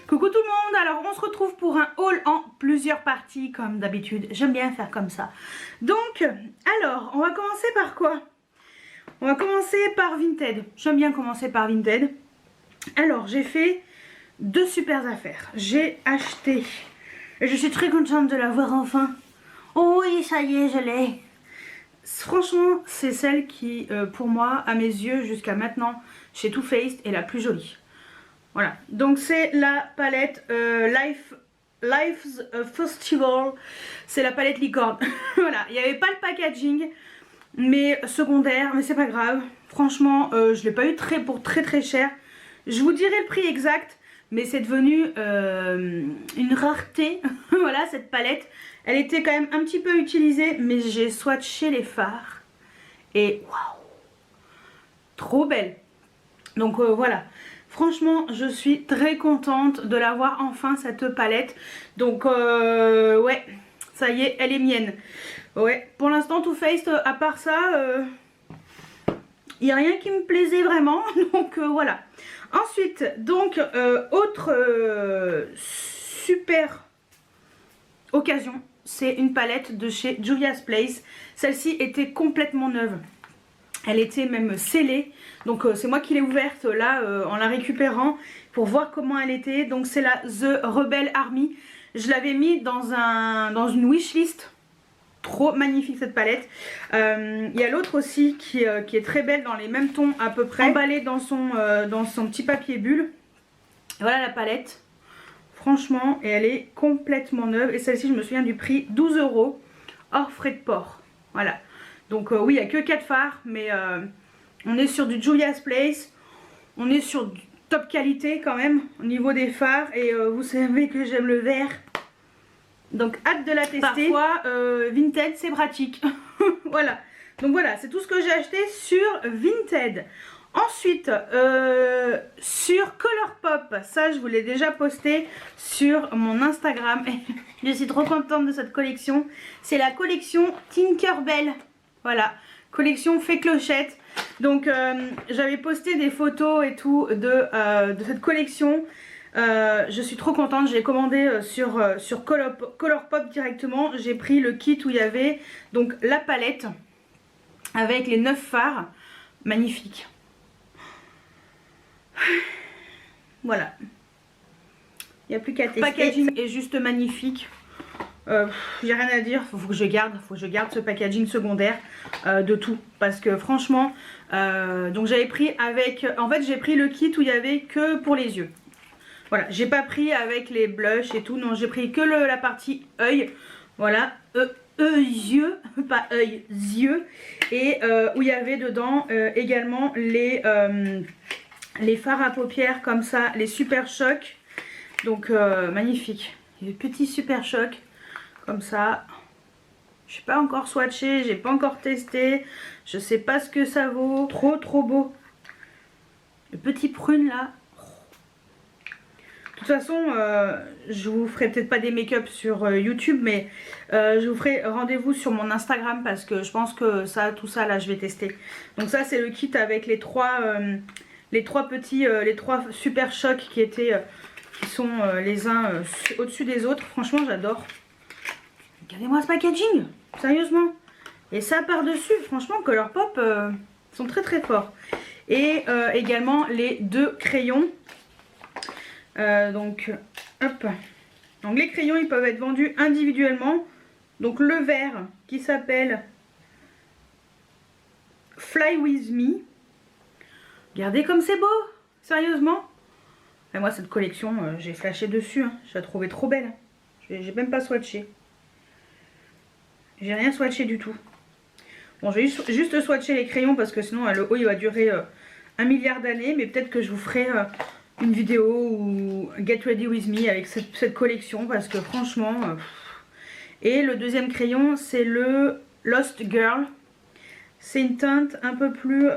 Coucou tout le monde, alors on se retrouve pour un haul en plusieurs parties comme d'habitude, j'aime bien faire comme ça. Donc, alors, on va commencer par quoi? On va commencer par Vinted, j'aime bien commencer par Vinted. Alors, j'ai fait deux super affaires. J'ai acheté, et je suis très contente de l'avoir enfin. Oh oui, ça y est, je l'ai. Franchement, c'est celle qui, pour moi, à mes yeux, jusqu'à maintenant, chez Too Faced, est la plus jolie. Voilà, donc c'est la palette Life's Festival, c'est la palette licorne. Voilà, il n'y avait pas le packaging, mais secondaire, mais c'est pas grave. Franchement, je l'ai pas eu pour très cher. Je vous dirai le prix exact, mais c'est devenu une rareté. Voilà, cette palette, elle était quand même un petit peu utilisée, mais j'ai swatché les fards et waouh, trop belle. Donc voilà. Franchement, je suis très contente de l'avoir enfin, cette palette. Donc, ouais, ça y est, elle est mienne. Ouais, pour l'instant, Too Faced, à part ça, il n'y a rien qui me plaisait vraiment. Donc, voilà. Ensuite, donc, autre super occasion, c'est une palette de chez Juvia's Place. Celle-ci était complètement neuve. Elle était même scellée, donc c'est moi qui l'ai ouverte là en la récupérant pour voir comment elle était. Donc c'est la The Rebel Army. Je l'avais mis dans une wishlist. Trop magnifique cette palette. Il y a l'autre aussi qui est très belle dans les mêmes tons à peu près. Emballée dans son petit papier bulle. Voilà la palette. Franchement, et elle est complètement neuve. Et celle-ci, je me souviens du prix, 12 € hors frais de port. Voilà. Donc oui, il n'y a que 4 fards, mais on est sur du Juvia's Place. On est sur du top qualité quand même au niveau des fards. Et vous savez que j'aime le vert. Donc hâte de la tester. Parfois, Vinted, c'est pratique. Voilà. Donc voilà, c'est tout ce que j'ai acheté sur Vinted. Ensuite, sur Colourpop, ça je vous l'ai déjà posté sur mon Instagram. Je suis trop contente de cette collection. C'est la collection Tinkerbell. Voilà, collection fait clochette. Donc j'avais posté des photos et tout de cette collection. Je suis trop contente, j'ai commandé sur Colourpop directement. J'ai pris le kit où il y avait donc la palette avec les 9 fards. Magnifique. Voilà. Il n'y a plus qu'à tester. Le packaging est juste magnifique. J'ai rien à dire, faut que je garde ce packaging secondaire de tout, parce que franchement donc j'avais pris avec, en fait j'ai pris le kit où il y avait que pour les yeux. Voilà, j'ai pas pris avec les blushs et tout, non, j'ai pris que la partie œil. Voilà, yeux, pas œil, yeux. Et où il y avait dedans également les fards à paupières comme ça, les Super Choc. Donc magnifique, les petits Super Choc comme ça. Je n'ai pas encore swatché, j'ai pas encore testé, je sais pas ce que ça vaut. Trop beau. Le petit prune là. De toute façon, je vous ferai peut-être pas des make-up sur YouTube, mais je vous ferai rendez-vous sur mon Instagram parce que je pense que tout ça là je vais tester. Donc ça c'est le kit avec les trois Super Chocs qui sont les uns au-dessus des autres. Franchement j'adore. Regardez-moi ce packaging, sérieusement. Et ça par-dessus, franchement Colourpop sont très forts. Et également les deux crayons. Donc hop. Donc les crayons ils peuvent être vendus individuellement. Donc le vert qui s'appelle Fly With Me. Regardez comme c'est beau, sérieusement. Et moi cette collection j'ai flashé dessus, hein. Je la trouvais trop belle. J'ai même pas swatché. J'ai rien swatché du tout. Bon, je vais juste swatcher les crayons parce que sinon le haul il va durer 1 milliard d'années. Mais peut-être que je vous ferai une vidéo ou Get Ready With Me avec cette collection parce que franchement... Et le deuxième crayon c'est le Lost Girl. C'est une teinte un peu plus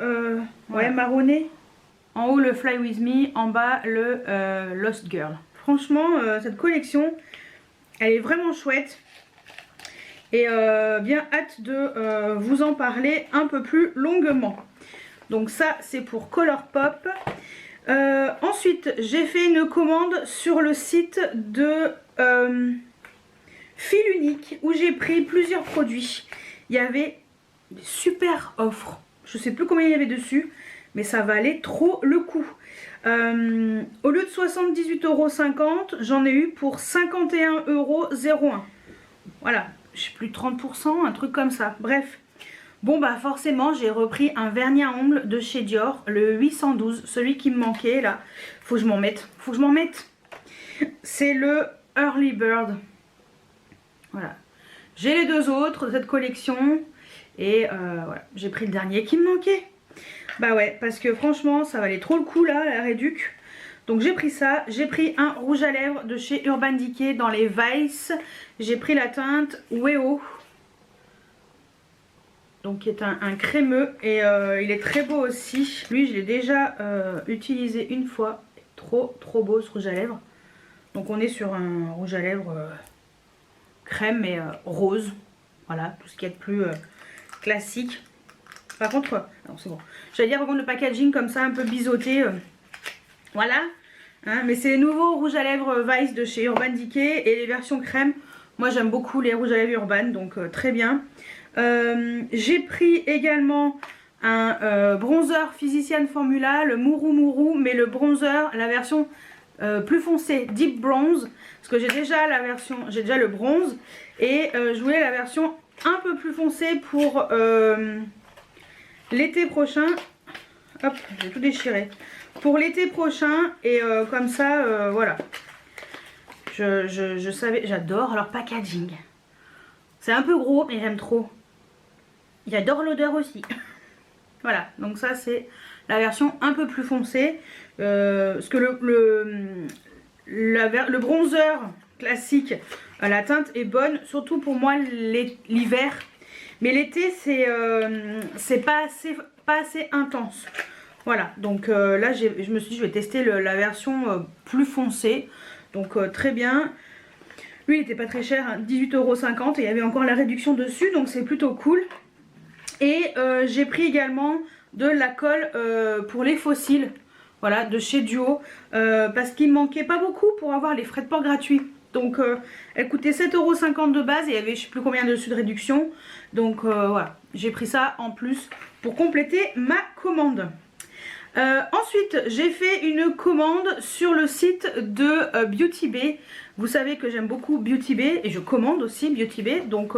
ouais, marronnée. En haut le Fly With Me, en bas le Lost Girl. Franchement cette collection elle est vraiment chouette. Et bien hâte de vous en parler un peu plus longuement. Donc ça c'est pour Colourpop. Ensuite, j'ai fait une commande sur le site de Fil Unique où j'ai pris plusieurs produits. Il y avait des super offres. Je sais plus combien il y avait dessus, mais ça valait trop le coup. Au lieu de 78,50 €, j'en ai eu pour 51,01 €. Voilà, je sais plus 30%, un truc comme ça. Bref. Bon bah forcément j'ai repris un vernis à ongles de chez Dior, le 812, celui qui me manquait là. Faut que je m'en mette, faut que je m'en mette. C'est le Early Bird. Voilà. J'ai les deux autres de cette collection. Et voilà, j'ai pris le dernier qui me manquait. Bah ouais, parce que franchement ça valait trop le coup là, la réduc. Donc j'ai pris ça, j'ai pris un rouge à lèvres de chez Urban Decay dans les Vice. J'ai pris la teinte Weo. Donc qui est un crémeux et il est très beau aussi. Lui je l'ai déjà utilisé une fois. Trop beau ce rouge à lèvres. Donc on est sur un rouge à lèvres crème mais rose. Voilà, tout ce qu'il y a de plus classique. Par contre, non c'est bon. J'allais dire par contre le packaging comme ça un peu biseauté. Voilà. Hein, mais c'est les nouveaux rouges à lèvres Vice de chez Urban Decay et les versions crème. Moi j'aime beaucoup les rouges à lèvres Urban, donc très bien. J'ai pris également un bronzer Physician Formula, le Mourou Mourou, mais le bronzer, la version plus foncée, Deep Bronze, parce que j'ai déjà la version, j'ai déjà le bronze, et je voulais la version un peu plus foncée pour l'été prochain. Hop, j'ai tout déchiré. Pour l'été prochain, et comme ça, voilà. Je savais, j'adore leur packaging. C'est un peu gros, mais j'aime trop. J'adore l'odeur aussi. Voilà, donc ça c'est la version un peu plus foncée. Parce que le bronzer classique, la teinte est bonne, surtout pour moi l'hiver. Mais l'été c'est pas assez intense. Voilà, donc là je me suis dit je vais tester la version plus foncée. Donc très bien. Lui il était pas très cher, hein, 18,50 € et il y avait encore la réduction dessus, donc c'est plutôt cool. Et j'ai pris également de la colle pour les fossiles, voilà, de chez Duo, parce qu'il me manquait pas beaucoup pour avoir les frais de port gratuits. Donc elle coûtait 7,50 € de base et il y avait je sais plus combien dessus de réduction. Donc voilà, j'ai pris ça en plus pour compléter ma commande. Ensuite j'ai fait une commande sur le site de Beauty Bay. Vous savez que j'aime beaucoup Beauty Bay et je commande aussi Beauty Bay. Donc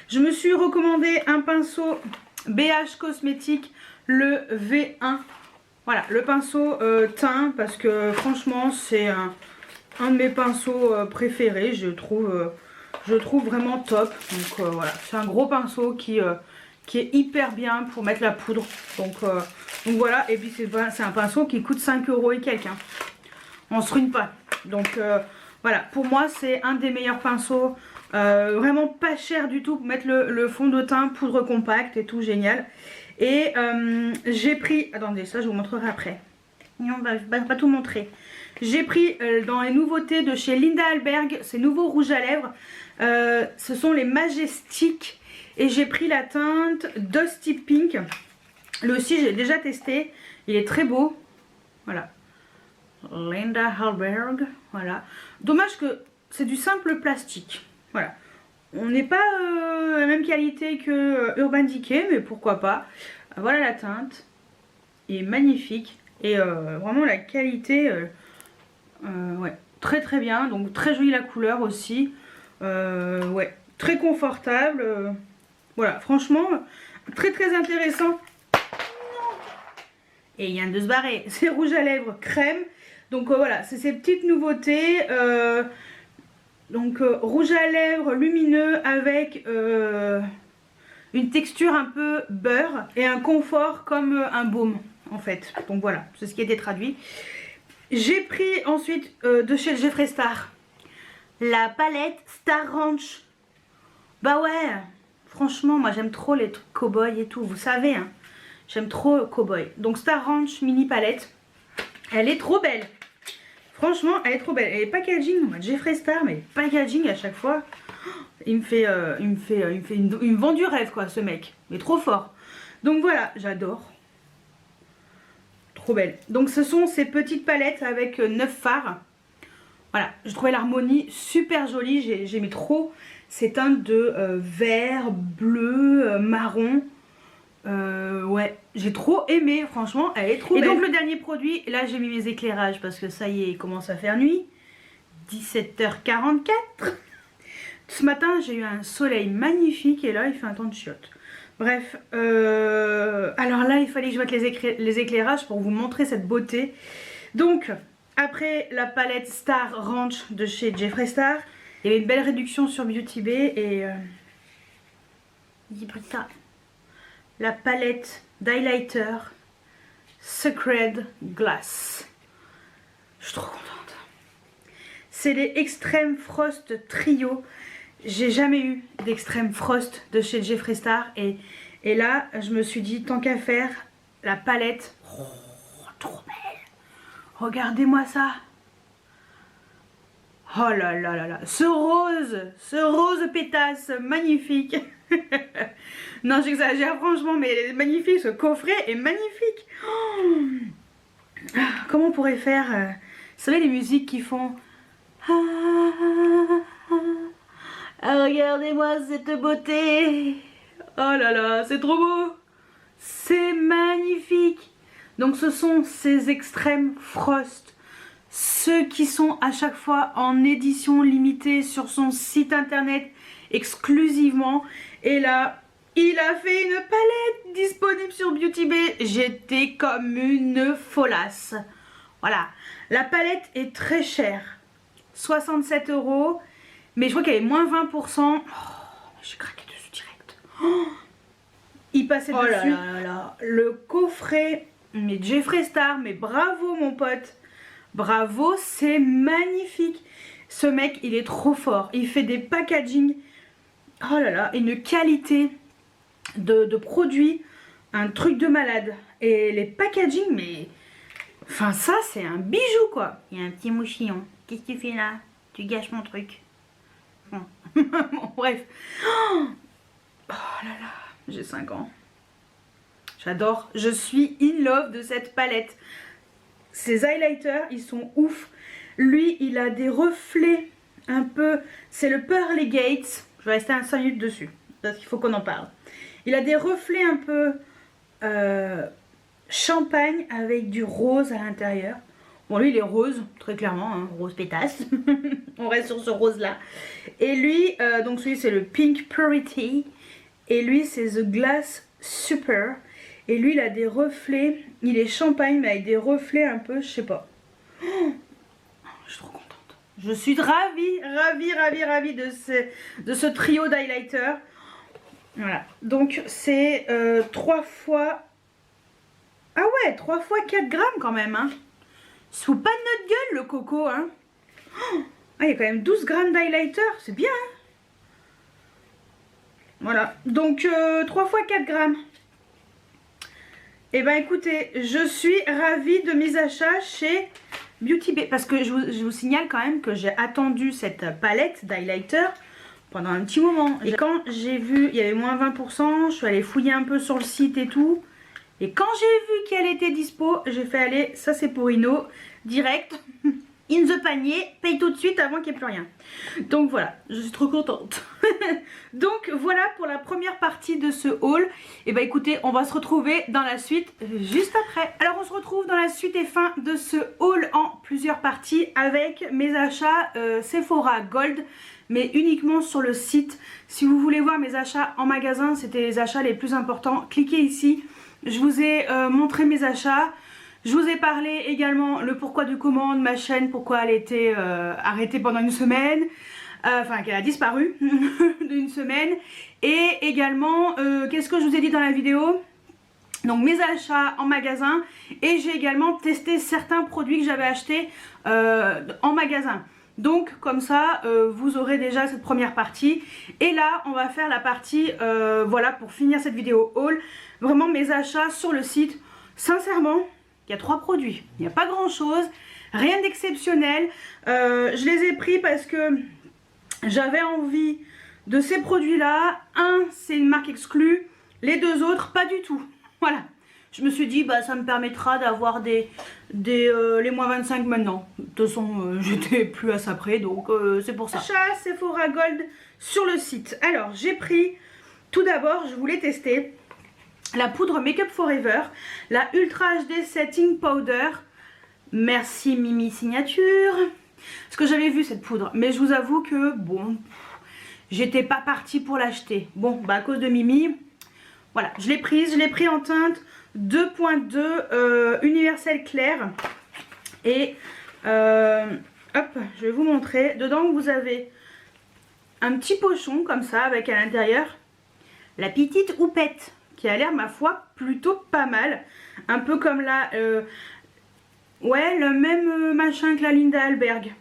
je me suis recommandé un pinceau BH Cosmétique, le V1. Voilà, le pinceau teint, parce que franchement c'est un de mes pinceaux préférés. Je trouve vraiment top. Donc voilà, c'est un gros pinceau qui est hyper bien pour mettre la poudre. Donc voilà, et puis c'est un pinceau qui coûte 5 € et quelques. Hein. On se ruine pas. Donc voilà, pour moi c'est un des meilleurs pinceaux. Vraiment pas cher du tout pour mettre le fond de teint, poudre compacte et tout, génial. Et j'ai pris, attendez, ça je vous montrerai après. Non, on va pas tout montrer. J'ai pris dans les nouveautés de chez Linda Alberg, ces nouveaux rouges à lèvres. Ce sont les Majestic. Et j'ai pris la teinte Dusty Pink. Lui aussi j'ai déjà testé. Il est très beau. Voilà. Linda Alberg. Voilà. Dommage que c'est du simple plastique. Voilà. On n'est pas la même qualité que Urban Decay, mais pourquoi pas. Voilà la teinte. Il est magnifique. Et vraiment la qualité, ouais, très bien. Donc très jolie la couleur aussi. Ouais, très confortable. Voilà, franchement, très intéressant. Et il vient de se barrer. C'est rouge à lèvres crème. Donc voilà, c'est ces petites nouveautés. Donc rouge à lèvres lumineux avec une texture un peu beurre et un confort comme un baume en fait. Donc voilà, c'est ce qui a été traduit. J'ai pris ensuite de chez Jeffree Star la palette Star Ranch. Bah ouais, franchement moi j'aime trop les trucs cow-boy et tout, vous savez hein. J'aime trop cow-boy. Donc Star Ranch mini palette. Elle est trop belle. Franchement, elle est trop belle. Elle est packaging, moi, Jeffree Star, mais packaging à chaque fois. Il me vend du rêve, quoi, ce mec. Il est trop fort. Donc voilà, j'adore. trop belle. Donc ce sont ces petites palettes avec 9 fards. Voilà, je trouvais l'harmonie super jolie, j'aimais trop ces teintes de vert, bleu, marron. Ouais, j'ai trop aimé, franchement, elle est trop belle. Et donc le dernier produit, là j'ai mis mes éclairages parce que ça y est, il commence à faire nuit. 17h44. Ce matin j'ai eu un soleil magnifique et là il fait un temps de chiottes. Bref, alors là il fallait que je mette les éclairages pour vous montrer cette beauté. Donc après la palette Star Ranch de chez Jeffree Star, il y avait une belle réduction sur Beauty Bay et la palette d'highlighter Sacred Glass. Je suis trop contente. C'est les Extreme Frost Trio. J'ai jamais eu d'Extreme Frost de chez Jeffree Star et là je me suis dit tant qu'à faire la palette. Oh, trop belle. Regardez-moi ça. Oh là là là là. Ce rose pétasse magnifique. Non, j'exagère franchement, mais elle est magnifique. Ce coffret est magnifique. Oh. Comment on pourrait faire vous savez les musiques qui font regardez-moi cette beauté. Oh là là, c'est trop beau. C'est magnifique. Donc ce sont ces Extreme Frost. Ceux qui sont à chaque fois en édition limitée sur son site internet exclusivement. Et là, il a fait une palette disponible sur Beauty Bay. J'étais comme une folasse. Voilà. La palette est très chère. 67 €. Mais je crois qu'elle est moins 20%. Oh, j'ai craqué dessus direct. Oh, il passait dessus. Là là là. Le coffret. Mais Jeffree Star. Mais bravo mon pote. Bravo, c'est magnifique. Ce mec, il est trop fort. Il fait des packaging. Oh là là, une qualité de produits. Un truc de malade. Et les packaging, mais... Enfin, ça, c'est un bijou, quoi. Il y a un petit mouchillon. Qu'est-ce que tu fais là? Tu gâches mon truc. Bon, bref. Oh là là, j'ai 5 ans. J'adore. Je suis in love de cette palette. Ces highlighters, ils sont ouf. Lui, il a des reflets un peu... C'est le Pearly Gates. Je vais rester 5 minutes dessus. Parce qu'il faut qu'on en parle. Il a des reflets un peu champagne avec du rose à l'intérieur. Bon, lui, il est rose, très clairement. Hein, rose pétasse. On reste sur ce rose-là. Et lui, donc celui, c'est le Pink Purity. Et lui, c'est The Glass Super. Et lui, il a des reflets. Il est champagne, mais avec des reflets un peu, je sais pas. Oh, je suis trop contente. Je suis ravie de ce trio d'highlighter. Voilà. Donc, c'est 3 fois... Ah ouais, 3 fois 4 grammes quand même. Hein. Sous pas de notre gueule, le coco. Hein. Oh, ah, il y a quand même 12 grammes d'highlighter. C'est bien. Hein. Voilà. Donc, 3 fois 4 grammes. Et ben écoutez, je suis ravie de mes achats chez Beauty Bay. Parce que je vous signale quand même que j'ai attendu cette palette d'highlighter pendant un petit moment. Et quand j'ai vu, il y avait moins 20%, je suis allée fouiller un peu sur le site et tout. Et quand j'ai vu qu'elle était dispo, j'ai fait aller, ça c'est pour Ino, direct, in the panier, paye tout de suite avant qu'il n'y ait plus rien. Donc voilà, je suis trop contente. Donc voilà pour la première partie de ce haul. Et bah écoutez, on va se retrouver dans la suite juste après. Alors on se retrouve dans la suite et fin de ce haul en plusieurs parties avec mes achats Sephora Gold, mais uniquement sur le site. Si vous voulez voir mes achats en magasin, c'était les achats les plus importants, cliquez ici. Je vous ai montré mes achats. Je vous ai parlé également le pourquoi du comment de ma chaîne, pourquoi elle était arrêtée pendant une semaine, enfin qu'elle a disparu d'une semaine. Et également, qu'est-ce que je vous ai dit dans la vidéo? Donc mes achats en magasin, et j'ai également testé certains produits que j'avais achetés en magasin. Donc comme ça, vous aurez déjà cette première partie. Et là, on va faire la partie, voilà, pour finir cette vidéo haul. Vraiment mes achats sur le site. Sincèrement, il y a 3 produits. Il n'y a pas grand chose, rien d'exceptionnel. Je les ai pris parce que j'avais envie de ces produits là. Un, c'est une marque exclue. Les 2 autres, pas du tout. Voilà. Je me suis dit, bah ça me permettra d'avoir les moins 25 maintenant. De toute façon, j'étais plus à ça près, donc c'est pour ça. Achat Sephora Gold sur le site. Alors, j'ai pris, tout d'abord, je voulais tester la poudre Make Up Forever, la Ultra HD Setting Powder. Merci Mimi Signature. Parce que j'avais vu cette poudre, mais je vous avoue que, bon, j'étais pas partie pour l'acheter. Bon, bah à cause de Mimi, voilà, je l'ai pris en teinte 2.2 universel clair. Et hop, je vais vous montrer. Dedans vous avez un petit pochon comme ça avec à l'intérieur la petite houppette qui a l'air ma foi plutôt pas mal. Un peu comme la ouais, le même machin que la Linda Alberg.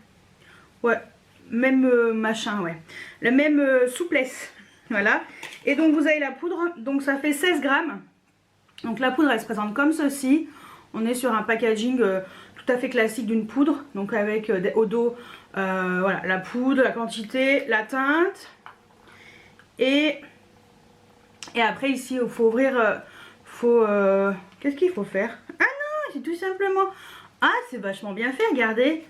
Ouais, même machin, ouais. La même souplesse. Voilà. Et donc vous avez la poudre, donc ça fait 16 grammes. Donc la poudre elle se présente comme ceci. On est sur un packaging tout à fait classique d'une poudre. Donc avec au dos, voilà, la poudre, la quantité, la teinte. Et après ici il faut ouvrir, qu'est-ce qu'il faut faire? Ah non, c'est tout simplement... Ah, c'est vachement bien fait, regardez.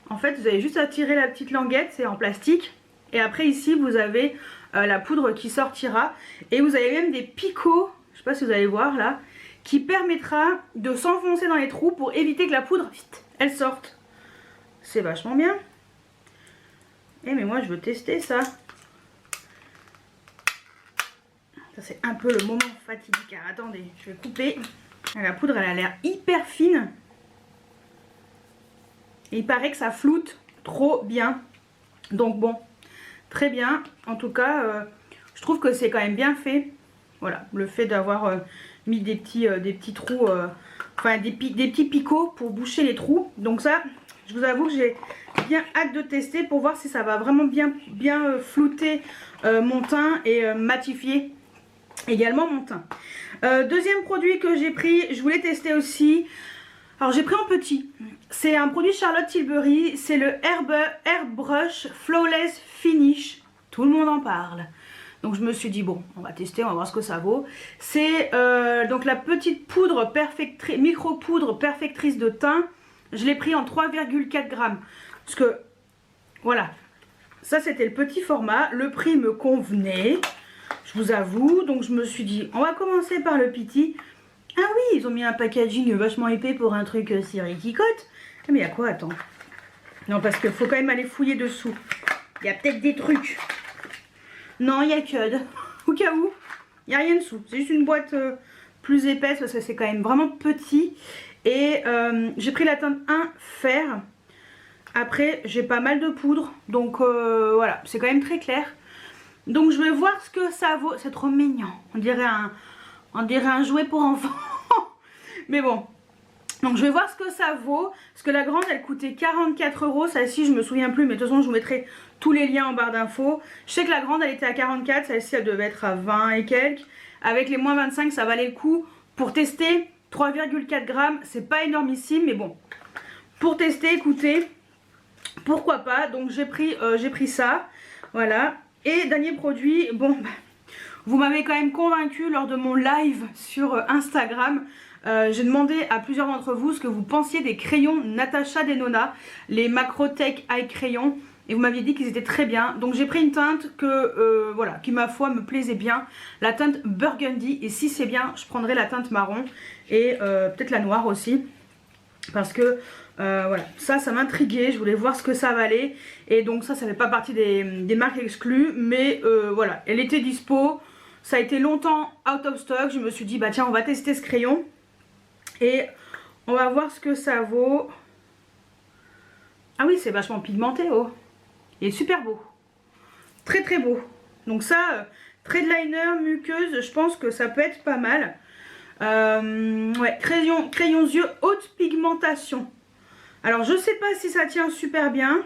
En fait vous avez juste à tirer la petite languette, c'est en plastique. Et après ici vous avez la poudre qui sortira. Et vous avez même des picots, je sais pas si vous allez voir là, qui permettra de s'enfoncer dans les trous pour éviter que la poudre, vite, elle sorte. C'est vachement bien. Eh mais moi je veux tester ça. Ça c'est un peu le moment fatidique. Alors, attendez, je vais couper. La poudre elle a l'air hyper fine. Et il paraît que ça floute trop bien. Donc bon, très bien. En tout cas, je trouve que c'est quand même bien fait. Voilà, le fait d'avoir mis des petits trous, enfin des petits picots pour boucher les trous. Donc ça, je vous avoue que j'ai bien hâte de tester pour voir si ça va vraiment bien flouter mon teint et matifier également mon teint. Deuxième produit que j'ai pris, je voulais tester aussi. Alors j'ai pris en petit. C'est un produit Charlotte Tilbury, c'est le Airbrush Flawless Finish. Tout le monde en parle. Donc je me suis dit bon, on va tester, on va voir ce que ça vaut. C'est donc la petite poudre micro poudre perfectrice de teint. Je l'ai pris en 3,4 grammes. Parce que voilà, ça c'était le petit format. Le prix me convenait, je vous avoue. Donc je me suis dit, on va commencer par le petit. Ah oui, ils ont mis un packaging vachement épais pour un truc ciré qui cote. Ah, mais il y a quoi? Attends. Non, parce qu'il faut quand même aller fouiller dessous. Il y a peut-être des trucs. Non, il y a que au cas où. Il n'y a rien dessous. C'est juste une boîte plus épaisse parce que c'est quand même vraiment petit. Et j'ai pris la teinte 1 fer. Après, j'ai pas mal de poudre. Donc voilà, c'est quand même très clair. Donc je vais voir ce que ça vaut. C'est trop mignon. On dirait un jouet pour enfants. Mais bon. Donc je vais voir ce que ça vaut. Parce que la grande elle coûtait 44 €. Celle-ci je me souviens plus. Mais de toute façon je vous mettrai tous les liens en barre d'infos. Je sais que la grande elle était à 44. Celle-ci elle devait être à 20 et quelques. Avec les moins 25 ça valait le coup. Pour tester 3,4 grammes. C'est pas énormissime. Mais bon. Pour tester écoutez. Pourquoi pas. Donc j'ai pris ça. Voilà. Et dernier produit. Bon bah, vous m'avez quand même convaincu lors de mon live sur Instagram. J'ai demandé à plusieurs d'entre vous ce que vous pensiez des crayons Natasha Denona, les Macrotech Eye Crayons. Et vous m'aviez dit qu'ils étaient très bien. Donc j'ai pris une teinte que, voilà, qui ma foi me plaisait bien. La teinte Burgundy. Et si c'est bien, je prendrai la teinte marron. Et peut-être la noire aussi. Parce que voilà, ça m'intriguait. Je voulais voir ce que ça valait. Et donc ça fait pas partie des marques exclues. Mais voilà, elle était dispo. Ça a été longtemps out of stock. Je me suis dit, bah tiens, on va tester ce crayon. Et on va voir ce que ça vaut. Ah oui, c'est vachement pigmenté, oh. Il est super beau. Très très beau. Donc ça, trade liner, muqueuse, je pense que ça peut être pas mal. Ouais, crayon yeux, haute pigmentation. Alors je sais pas si ça tient super bien.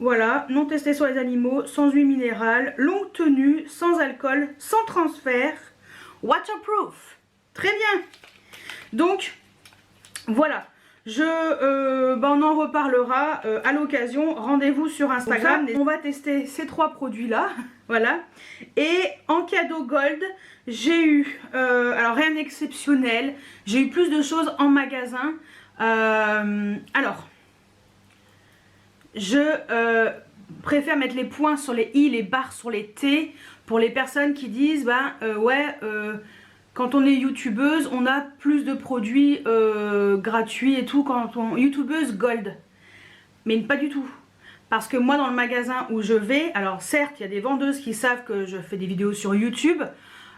Voilà, non testé sur les animaux, sans huile minérale, longue tenue, sans alcool, sans transfert, waterproof. Très bien. Donc, voilà. on en reparlera à l'occasion. Rendez-vous sur Instagram. On va tester ces 3 produits-là. Voilà. Et en cadeau gold, j'ai eu, alors rien d'exceptionnel, j'ai eu plus de choses en magasin. Alors, je préfère mettre les points sur les i, les barres sur les t, pour les personnes qui disent, quand on est youtubeuse, on a plus de produits gratuits et tout, quand on youtubeuse gold. Mais pas du tout. Parce que moi, dans le magasin où je vais, alors certes, il y a des vendeuses qui savent que je fais des vidéos sur YouTube,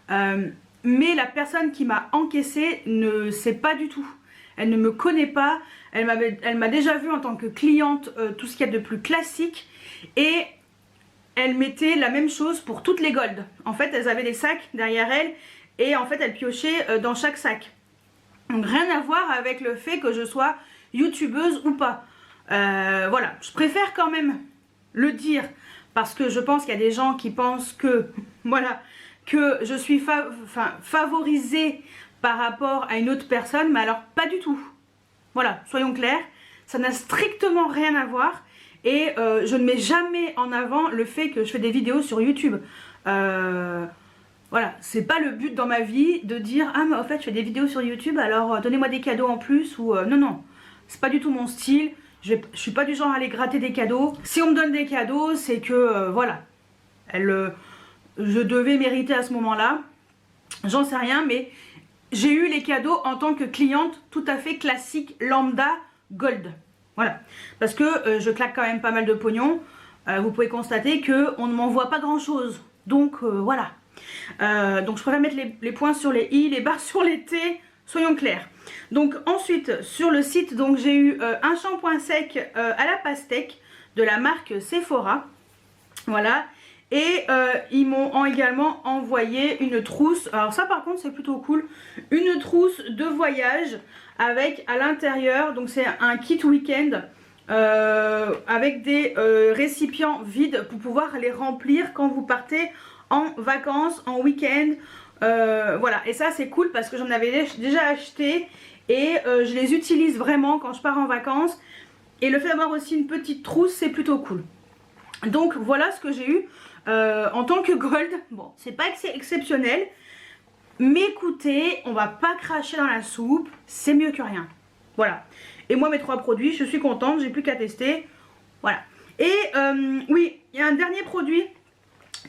mais la personne qui m'a encaissé ne sait pas du tout. Elle ne me connaît pas, elle m'a déjà vu en tant que cliente tout ce qu'il y a de plus classique, et elle mettait la même chose pour toutes les golds. En fait, elles avaient des sacs derrière elles, et en fait, elles piochaient dans chaque sac. Donc rien à voir avec le fait que je sois youtubeuse ou pas. Voilà, je préfère quand même le dire, parce que je pense qu'il y a des gens qui pensent que, voilà, que je suis favorisée par rapport à une autre personne, mais alors pas du tout. Voilà, soyons clairs, ça n'a strictement rien à voir, et je ne mets jamais en avant le fait que je fais des vidéos sur YouTube. Voilà, c'est pas le but dans ma vie de dire « Ah mais en fait je fais des vidéos sur YouTube, alors donnez-moi des cadeaux en plus » ou non, non, c'est pas du tout mon style. Je suis pas du genre à aller gratter des cadeaux. Si on me donne des cadeaux, c'est que, voilà, je devais mériter à ce moment-là. J'en sais rien, mais j'ai eu les cadeaux en tant que cliente tout à fait classique, lambda, gold. Voilà, parce que je claque quand même pas mal de pognon. Vous pouvez constater qu'on ne m'envoie pas grand-chose. Donc, voilà. Donc, je préfère mettre les points sur les i, les barres sur les t. Soyons clairs. Donc ensuite sur le site, donc j'ai eu un shampoing sec à la pastèque de la marque Sephora. Voilà. Et ils m'ont également envoyé une trousse. Alors ça par contre c'est plutôt cool. Une trousse de voyage avec à l'intérieur, donc c'est un kit week-end avec des récipients vides pour pouvoir les remplir quand vous partez en vacances, en week-end. Voilà, et ça c'est cool parce que j'en avais déjà acheté et je les utilise vraiment quand je pars en vacances, et le fait d'avoir aussi une petite trousse c'est plutôt cool. Donc voilà ce que j'ai eu en tant que gold. Bon, c'est pas exceptionnel, mais écoutez, on va pas cracher dans la soupe, c'est mieux que rien. Voilà, et moi mes 3 produits, je suis contente, j'ai plus qu'à tester. Voilà, et oui, il y a un dernier produit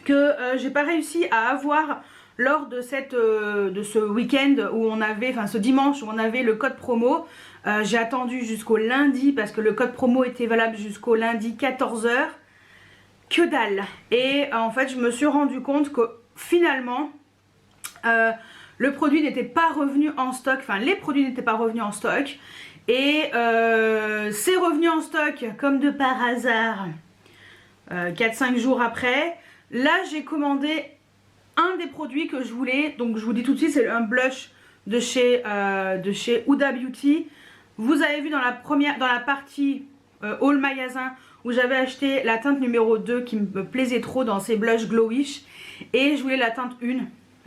que j'ai pas réussi à avoir lors de ce week-end où on avait, enfin ce dimanche où on avait le code promo. J'ai attendu jusqu'au lundi parce que le code promo était valable jusqu'au lundi 14 h. Que dalle. Et en fait je me suis rendu compte que finalement le produit n'était pas revenu en stock, enfin les produits n'étaient pas revenus en stock, et c'est revenu en stock comme de par hasard 4-5 jours après. Là j'ai commandé un des produits que je voulais, donc je vous dis tout de suite, c'est un blush de chez Huda Beauty. Vous avez vu dans la partie haul magasin où j'avais acheté la teinte numéro 2 qui me plaisait trop dans ces blushs Glowish, et je voulais la teinte 1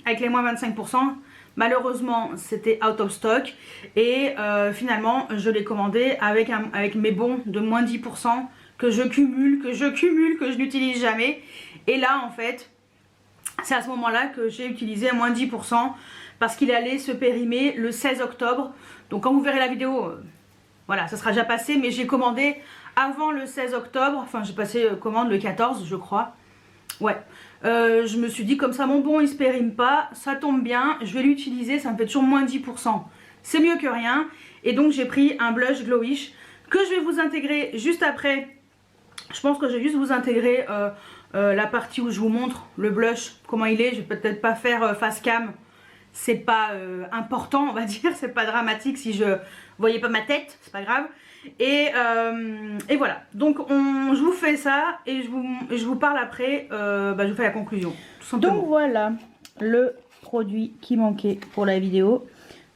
avec les moins 25%. Malheureusement c'était out of stock, et finalement je l'ai commandé avec mes bons de moins 10% que je cumule, que je n'utilise jamais. Et là en fait c'est à ce moment-là que j'ai utilisé à moins 10% parce qu'il allait se périmer le 16 octobre. Donc quand vous verrez la vidéo, voilà, ça sera déjà passé, mais j'ai commandé avant le 16 octobre. Enfin, j'ai passé commande le 14, je crois. Ouais, je me suis dit comme ça mon bon il se périme pas, ça tombe bien, je vais l'utiliser, ça me fait toujours moins 10%. C'est mieux que rien. Et donc j'ai pris un blush Glowish que je vais vous intégrer juste après. Je pense que je vais juste vous intégrer la partie où je vous montre le blush, comment il est. Je vais peut-être pas faire face cam, c'est pas important on va dire, c'est pas dramatique si je voyais pas ma tête, c'est pas grave. Et voilà, donc je vous fais ça et je vous parle après, je vous fais la conclusion tout simplement. Donc voilà le produit qui manquait pour la vidéo.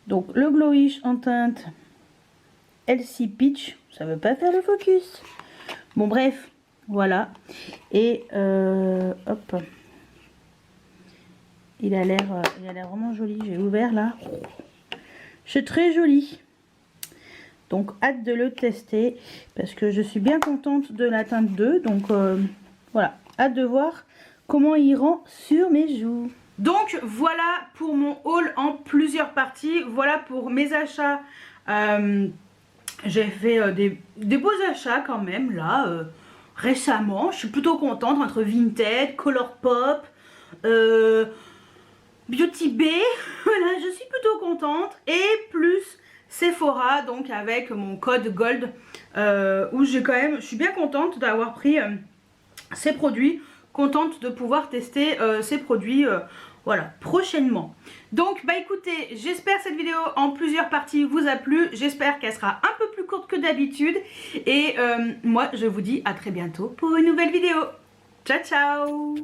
Donc le Glowish en teinte LC Peach, ça veut pas faire le focus. Bon bref, voilà. Et hop, il a l'air vraiment joli. J'ai ouvert là, c'est très joli. Donc hâte de le tester parce que je suis bien contente de la teinte 2. Donc voilà, hâte de voir comment il rend sur mes joues. Donc voilà pour mon haul en plusieurs parties. Voilà pour mes achats. J'ai fait des beaux achats quand même là récemment. Je suis plutôt contente entre Vinted, Colourpop, Beauty Bay. Voilà, je suis plutôt contente. Et plus Sephora, donc avec mon code Gold où je suis bien contente d'avoir pris ces produits. Contente de pouvoir tester ces produits voilà, prochainement. Donc bah écoutez, j'espère que cette vidéo en plusieurs parties vous a plu. J'espère qu'elle sera un peu plus courte que d'habitude. Et moi je vous dis à très bientôt pour une nouvelle vidéo. Ciao ciao.